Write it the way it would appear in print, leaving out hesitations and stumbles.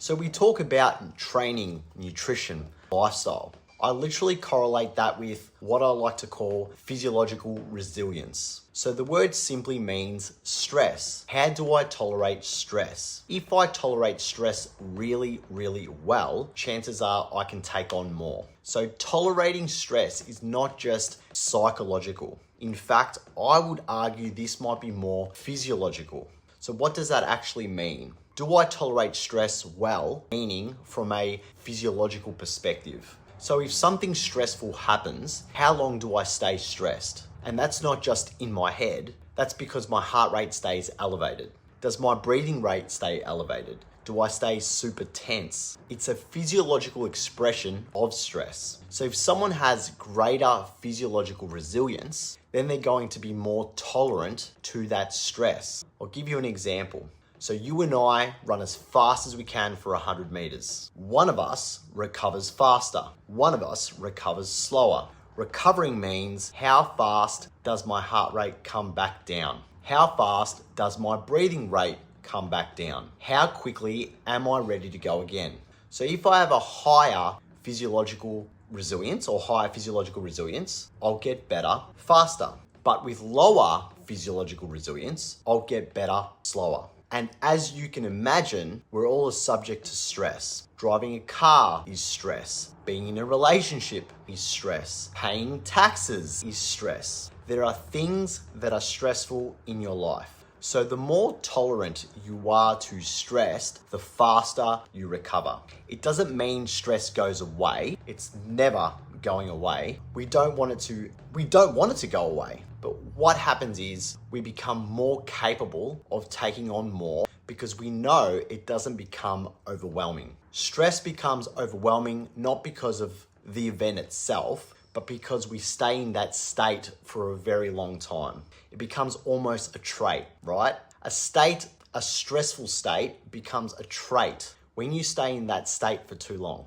So we talk about training, nutrition, lifestyle. I literally correlate that with what I like to call physiological resilience. So the word simply means stress. How do I tolerate stress? If I tolerate stress really, really well, chances are I can take on more. So tolerating stress is not just psychological. In fact, I would argue this might be more physiological. So what does that actually mean? Do I tolerate stress well, meaning from a physiological perspective? So if something stressful happens, how long do I stay stressed? And that's not just in my head, that's because my heart rate stays elevated. Does my breathing rate stay elevated? Do I stay super tense? It's a physiological expression of stress. So if someone has greater physiological resilience, then they're going to be more tolerant to that stress. I'll give you an example. So you and I run as fast as we can for 100 meters. One of us recovers faster. One of us recovers slower. Recovering means how fast does my heart rate come back down? How fast does my breathing rate come back down? How quickly am I ready to go again? So if I have a higher physiological resilience or higher physiological resilience, I'll get better faster. But with lower physiological resilience, I'll get better slower. And as you can imagine, we're all subject to stress. Driving a car is stress. Being in a relationship is stress. Paying taxes is stress. There are things that are stressful in your life. So the more tolerant you are to stress, the faster you recover. It doesn't mean stress goes away. It's never going away. We don't want it to go away. But what happens is we become more capable of taking on more because we know it doesn't become overwhelming. Stress becomes overwhelming not because of the event itself, but because we stay in that state for a very long time. It becomes almost a trait, right? A stressful state becomes a trait when you stay in that state for too long.